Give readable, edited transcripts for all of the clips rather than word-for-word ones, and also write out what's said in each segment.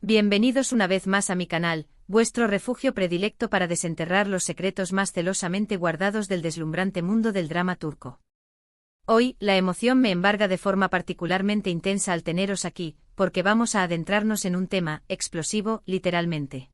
Bienvenidos una vez más a mi canal, vuestro refugio predilecto para desenterrar los secretos más celosamente guardados del deslumbrante mundo del drama turco. Hoy, la emoción me embarga de forma particularmente intensa al teneros aquí, porque vamos a adentrarnos en un tema explosivo, literalmente.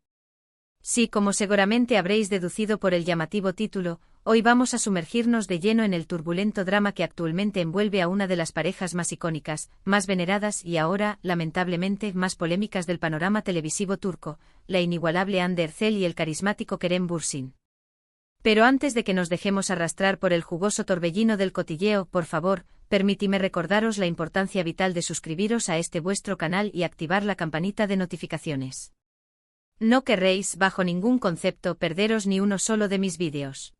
Sí, como seguramente habréis deducido por el llamativo título, hoy vamos a sumergirnos de lleno en el turbulento drama que actualmente envuelve a una de las parejas más icónicas, más veneradas y ahora, lamentablemente, más polémicas del panorama televisivo turco, la inigualable Hande Erçel y el carismático Kerem Bürsin. Pero antes de que nos dejemos arrastrar por el jugoso torbellino del cotilleo, por favor, permitidme recordaros la importancia vital de suscribiros a este vuestro canal y activar la campanita de notificaciones. No querréis, bajo ningún concepto, perderos ni uno solo de mis vídeos.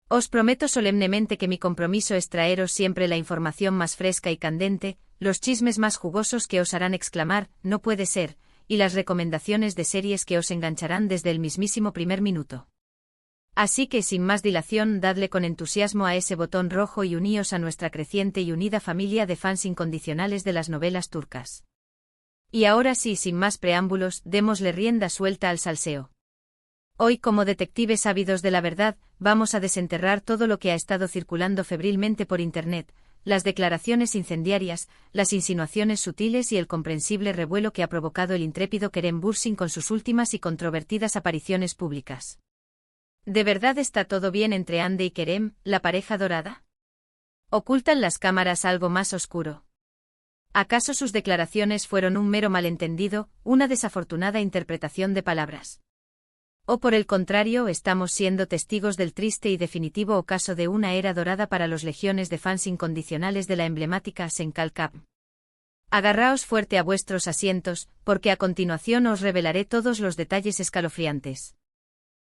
Os prometo solemnemente que mi compromiso es traeros siempre la información más fresca y candente, los chismes más jugosos que os harán exclamar, no puede ser, y las recomendaciones de series que os engancharán desde el mismísimo primer minuto. Así que sin más dilación, dadle con entusiasmo a ese botón rojo y uníos a nuestra creciente y unida familia de fans incondicionales de las novelas turcas. Y ahora sí, sin más preámbulos, démosle rienda suelta al salseo. Hoy, como detectives ávidos de la verdad, vamos a desenterrar todo lo que ha estado circulando febrilmente por Internet, las declaraciones incendiarias, las insinuaciones sutiles y el comprensible revuelo que ha provocado el intrépido Kerem Bürsin con sus últimas y controvertidas apariciones públicas. ¿De verdad está todo bien entre Hande y Kerem, la pareja dorada? ¿Ocultan las cámaras algo más oscuro? ¿Acaso sus declaraciones fueron un mero malentendido, una desafortunada interpretación de palabras? ¿O por el contrario, estamos siendo testigos del triste y definitivo ocaso de una era dorada para los legiones de fans incondicionales de la emblemática Şenkal? Agarraos fuerte a vuestros asientos, porque a continuación os revelaré todos los detalles escalofriantes.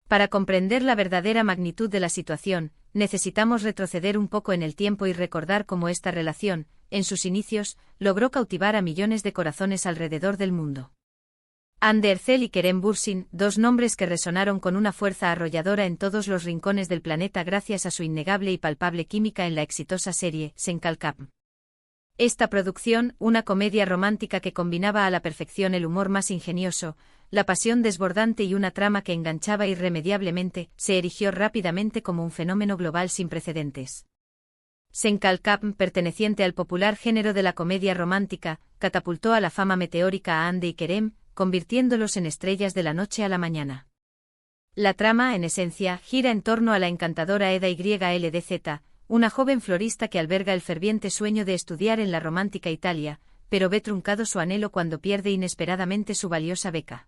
Para comprender la verdadera magnitud de la situación, necesitamos retroceder un poco en el tiempo y recordar cómo esta relación, en sus inicios, logró cautivar a millones de corazones alrededor del mundo. Hande Erçel y Kerem Bürsin, dos nombres que resonaron con una fuerza arrolladora en todos los rincones del planeta gracias a su innegable y palpable química en la exitosa serie Şenkal. Esta producción, una comedia romántica que combinaba a la perfección el humor más ingenioso, la pasión desbordante y una trama que enganchaba irremediablemente, se erigió rápidamente como un fenómeno global sin precedentes. Şenkal, perteneciente al popular género de la comedia romántica, catapultó a la fama meteórica a Hande y Kerem, convirtiéndolos en estrellas de la noche a la mañana. La trama, en esencia, gira en torno a la encantadora Eda YLDZ, una joven florista que alberga el ferviente sueño de estudiar en la romántica Italia, pero ve truncado su anhelo cuando pierde inesperadamente su valiosa beca.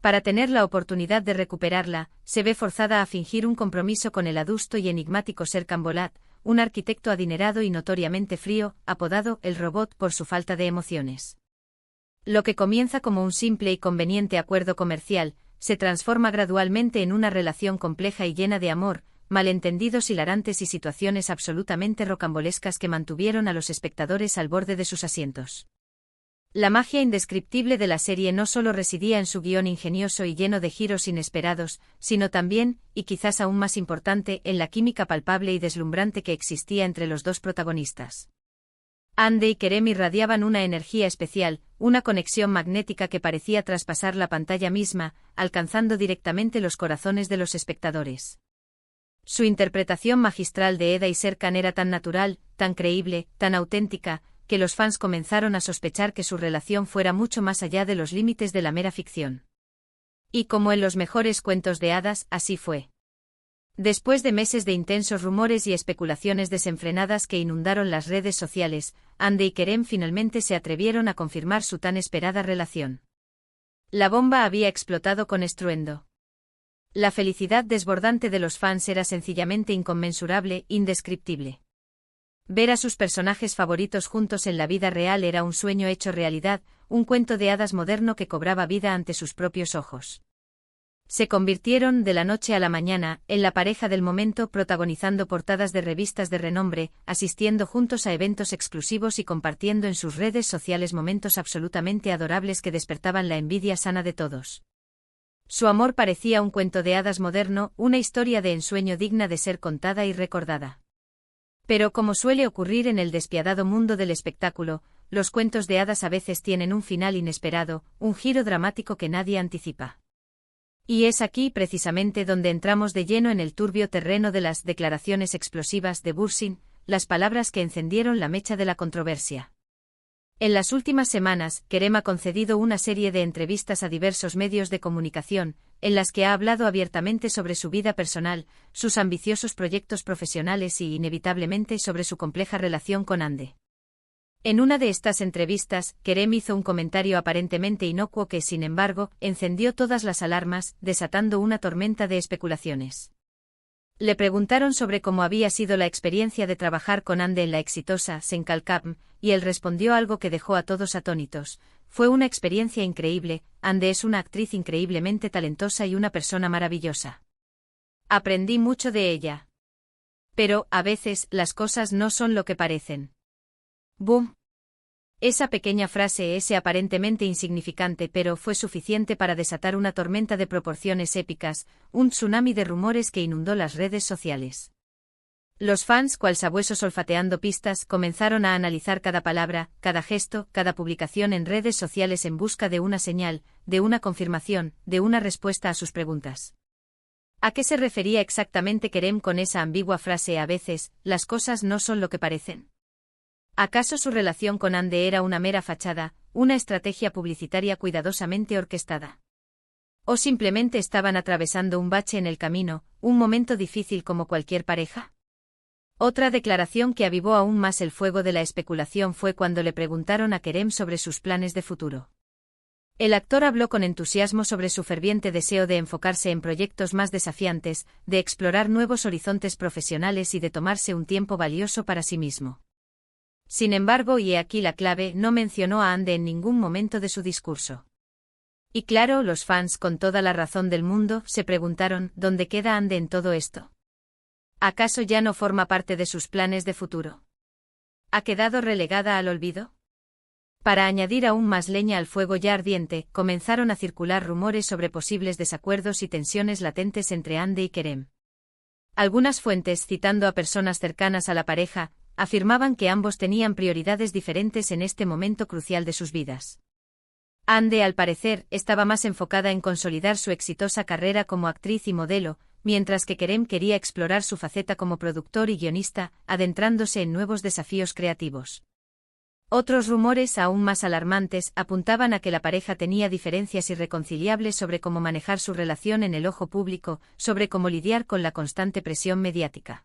Para tener la oportunidad de recuperarla, se ve forzada a fingir un compromiso con el adusto y enigmático Serkan Bolat, un arquitecto adinerado y notoriamente frío, apodado el Robot por su falta de emociones. Lo que comienza como un simple y conveniente acuerdo comercial, se transforma gradualmente en una relación compleja y llena de amor, malentendidos hilarantes y situaciones absolutamente rocambolescas que mantuvieron a los espectadores al borde de sus asientos. La magia indescriptible de la serie no solo residía en su guión ingenioso y lleno de giros inesperados, sino también, y quizás aún más importante, en la química palpable y deslumbrante que existía entre los dos protagonistas. Hande y Kerem irradiaban una energía especial, una conexión magnética que parecía traspasar la pantalla misma, alcanzando directamente los corazones de los espectadores. Su interpretación magistral de Eda y Serkan era tan natural, tan creíble, tan auténtica, que los fans comenzaron a sospechar que su relación fuera mucho más allá de los límites de la mera ficción. Y como en los mejores cuentos de hadas, así fue. Después de meses de intensos rumores y especulaciones desenfrenadas que inundaron las redes sociales, Hande y Kerem finalmente se atrevieron a confirmar su tan esperada relación. La bomba había explotado con estruendo. La felicidad desbordante de los fans era sencillamente inconmensurable, indescriptible. Ver a sus personajes favoritos juntos en la vida real era un sueño hecho realidad, un cuento de hadas moderno que cobraba vida ante sus propios ojos. Se convirtieron, de la noche a la mañana, en la pareja del momento, protagonizando portadas de revistas de renombre, asistiendo juntos a eventos exclusivos y compartiendo en sus redes sociales momentos absolutamente adorables que despertaban la envidia sana de todos. Su amor parecía un cuento de hadas moderno, una historia de ensueño digna de ser contada y recordada. Pero como suele ocurrir en el despiadado mundo del espectáculo, los cuentos de hadas a veces tienen un final inesperado, un giro dramático que nadie anticipa. Y es aquí precisamente donde entramos de lleno en el turbio terreno de las declaraciones explosivas de Bursin, las palabras que encendieron la mecha de la controversia. En las últimas semanas, Kerem ha concedido una serie de entrevistas a diversos medios de comunicación, en las que ha hablado abiertamente sobre su vida personal, sus ambiciosos proyectos profesionales y, inevitablemente, sobre su compleja relación con Hande. En una de estas entrevistas, Kerem hizo un comentario aparentemente inocuo que, sin embargo, encendió todas las alarmas, desatando una tormenta de especulaciones. Le preguntaron sobre cómo había sido la experiencia de trabajar con Hande en la exitosa Senkalkam, y él respondió algo que dejó a todos atónitos: fue una experiencia increíble, Hande es una actriz increíblemente talentosa y una persona maravillosa. Aprendí mucho de ella. Pero, a veces, las cosas no son lo que parecen. ¡Boom! Esa pequeña frase aparentemente insignificante pero fue suficiente para desatar una tormenta de proporciones épicas, un tsunami de rumores que inundó las redes sociales. Los fans, cual sabuesos olfateando pistas, comenzaron a analizar cada palabra, cada gesto, cada publicación en redes sociales en busca de una señal, de una confirmación, de una respuesta a sus preguntas. ¿A qué se refería exactamente Kerem con esa ambigua frase: a veces, las cosas no son lo que parecen? ¿Acaso su relación con Hande era una mera fachada, una estrategia publicitaria cuidadosamente orquestada? ¿O simplemente estaban atravesando un bache en el camino, un momento difícil como cualquier pareja? Otra declaración que avivó aún más el fuego de la especulación fue cuando le preguntaron a Kerem sobre sus planes de futuro. El actor habló con entusiasmo sobre su ferviente deseo de enfocarse en proyectos más desafiantes, de explorar nuevos horizontes profesionales y de tomarse un tiempo valioso para sí mismo. Sin embargo, y he aquí la clave, no mencionó a Hande en ningún momento de su discurso. Y claro, los fans, con toda la razón del mundo, se preguntaron: ¿dónde queda Hande en todo esto? ¿Acaso ya no forma parte de sus planes de futuro? ¿Ha quedado relegada al olvido? Para añadir aún más leña al fuego ya ardiente, comenzaron a circular rumores sobre posibles desacuerdos y tensiones latentes entre Hande y Kerem. Algunas fuentes, citando a personas cercanas a la pareja, afirmaban que ambos tenían prioridades diferentes en este momento crucial de sus vidas. Hande, al parecer, estaba más enfocada en consolidar su exitosa carrera como actriz y modelo, mientras que Kerem quería explorar su faceta como productor y guionista, adentrándose en nuevos desafíos creativos. Otros rumores, aún más alarmantes, apuntaban a que la pareja tenía diferencias irreconciliables sobre cómo manejar su relación en el ojo público, sobre cómo lidiar con la constante presión mediática.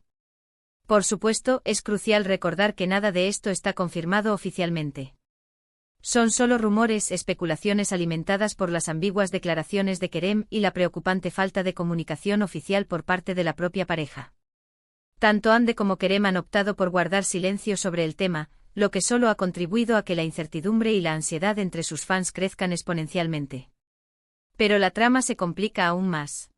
Por supuesto, es crucial recordar que nada de esto está confirmado oficialmente. Son solo rumores, especulaciones alimentadas por las ambiguas declaraciones de Kerem y la preocupante falta de comunicación oficial por parte de la propia pareja. Tanto Hande como Kerem han optado por guardar silencio sobre el tema, lo que solo ha contribuido a que la incertidumbre y la ansiedad entre sus fans crezcan exponencialmente. Pero la trama se complica aún más.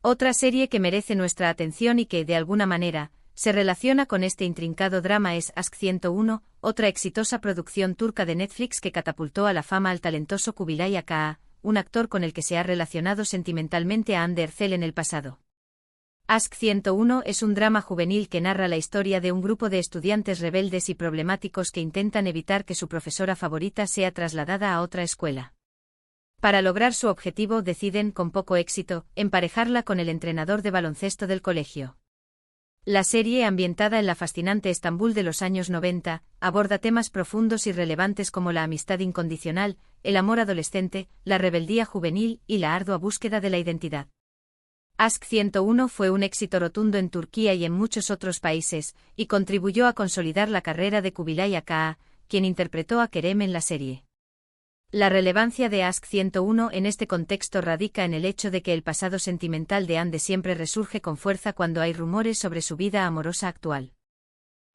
Otra serie que merece nuestra atención y que, de alguna manera, se relaciona con este intrincado drama es Aşk 101, otra exitosa producción turca de Netflix que catapultó a la fama al talentoso Kubilay Aka, un actor con el que se ha relacionado sentimentalmente a Hande Erçel en el pasado. Aşk 101 es un drama juvenil que narra la historia de un grupo de estudiantes rebeldes y problemáticos que intentan evitar que su profesora favorita sea trasladada a otra escuela. Para lograr su objetivo deciden, con poco éxito, emparejarla con el entrenador de baloncesto del colegio. La serie, ambientada en la fascinante Estambul de los años 90, aborda temas profundos y relevantes como la amistad incondicional, el amor adolescente, la rebeldía juvenil y la ardua búsqueda de la identidad. Aşk 101 fue un éxito rotundo en Turquía y en muchos otros países, y contribuyó a consolidar la carrera de Kubilay Aka, quien interpretó a Kerem en la serie. La relevancia de Aşk 101 en este contexto radica en el hecho de que el pasado sentimental de Hande siempre resurge con fuerza cuando hay rumores sobre su vida amorosa actual.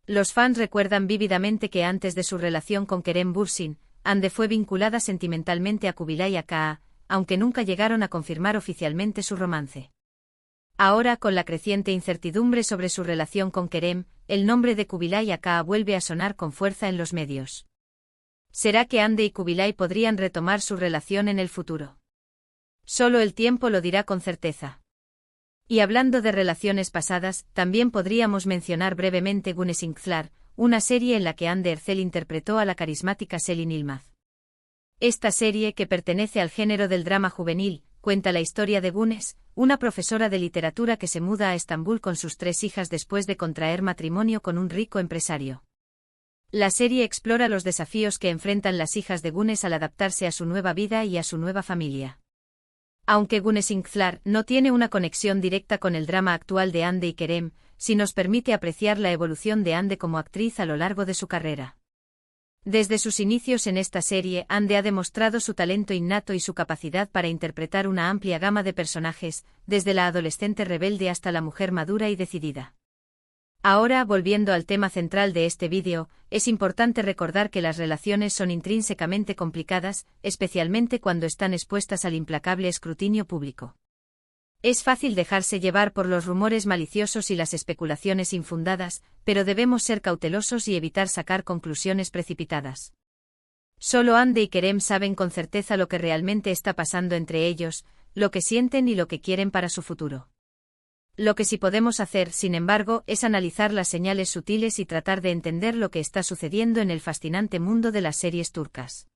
Los fans recuerdan vívidamente que antes de su relación con Kerem Bürsin, Hande fue vinculada sentimentalmente a Kubilay Aka, aunque nunca llegaron a confirmar oficialmente su romance. Ahora, con la creciente incertidumbre sobre su relación con Kerem, el nombre de Kubilay Aka vuelve a sonar con fuerza en los medios. ¿Será que Hande y Kubilay podrían retomar su relación en el futuro? Solo el tiempo lo dirá con certeza. Y hablando de relaciones pasadas, también podríamos mencionar brevemente Güneş Inkler, una serie en la que Hande Erçel interpretó a la carismática Selin Yılmaz. Esta serie, que pertenece al género del drama juvenil, cuenta la historia de Güneş, una profesora de literatura que se muda a Estambul con sus 3 hijas después de contraer matrimonio con un rico empresario. La serie explora los desafíos que enfrentan las hijas de Güneş al adaptarse a su nueva vida y a su nueva familia. Aunque Güneş Inkler no tiene una conexión directa con el drama actual de Hande y Kerem, sí nos permite apreciar la evolución de Hande como actriz a lo largo de su carrera. Desde sus inicios en esta serie, Hande ha demostrado su talento innato y su capacidad para interpretar una amplia gama de personajes, desde la adolescente rebelde hasta la mujer madura y decidida. Ahora, volviendo al tema central de este vídeo, es importante recordar que las relaciones son intrínsecamente complicadas, especialmente cuando están expuestas al implacable escrutinio público. Es fácil dejarse llevar por los rumores maliciosos y las especulaciones infundadas, pero debemos ser cautelosos y evitar sacar conclusiones precipitadas. Solo Hande y Kerem saben con certeza lo que realmente está pasando entre ellos, lo que sienten y lo que quieren para su futuro. Lo que sí podemos hacer, sin embargo, es analizar las señales sutiles y tratar de entender lo que está sucediendo en el fascinante mundo de las series turcas.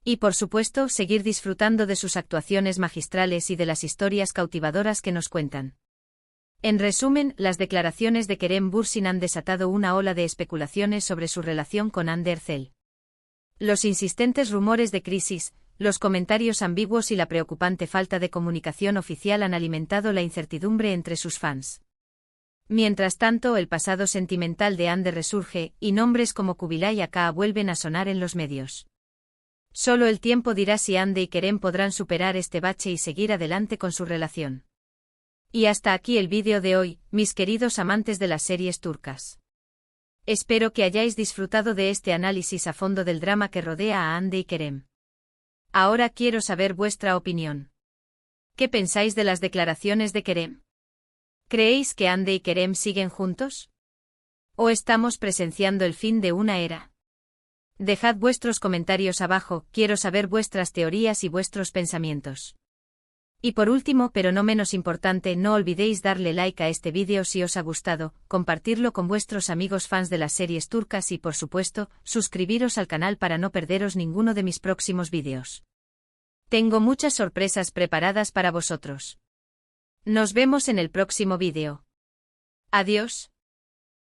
Y por supuesto, seguir disfrutando de sus actuaciones magistrales y de las historias cautivadoras que nos cuentan. En resumen, las declaraciones de Kerem Bürsin han desatado una ola de especulaciones sobre su relación con Hande Erçel. Los insistentes rumores de crisis, los comentarios ambiguos y la preocupante falta de comunicación oficial han alimentado la incertidumbre entre sus fans. Mientras tanto, el pasado sentimental de Hande resurge, y nombres como Kubilay Aka vuelven a sonar en los medios. Solo el tiempo dirá si Hande y Kerem podrán superar este bache y seguir adelante con su relación. Y hasta aquí el vídeo de hoy, mis queridos amantes de las series turcas. Espero que hayáis disfrutado de este análisis a fondo del drama que rodea a Hande y Kerem. Ahora quiero saber vuestra opinión. ¿Qué pensáis de las declaraciones de Kerem? ¿Creéis que Hande y Kerem siguen juntos? ¿O estamos presenciando el fin de una era? Dejad vuestros comentarios abajo, quiero saber vuestras teorías y vuestros pensamientos. Y por último, pero no menos importante, no olvidéis darle like a este vídeo si os ha gustado, compartirlo con vuestros amigos fans de las series turcas y, por supuesto, suscribiros al canal para no perderos ninguno de mis próximos vídeos. Tengo muchas sorpresas preparadas para vosotros. Nos vemos en el próximo vídeo. Adiós.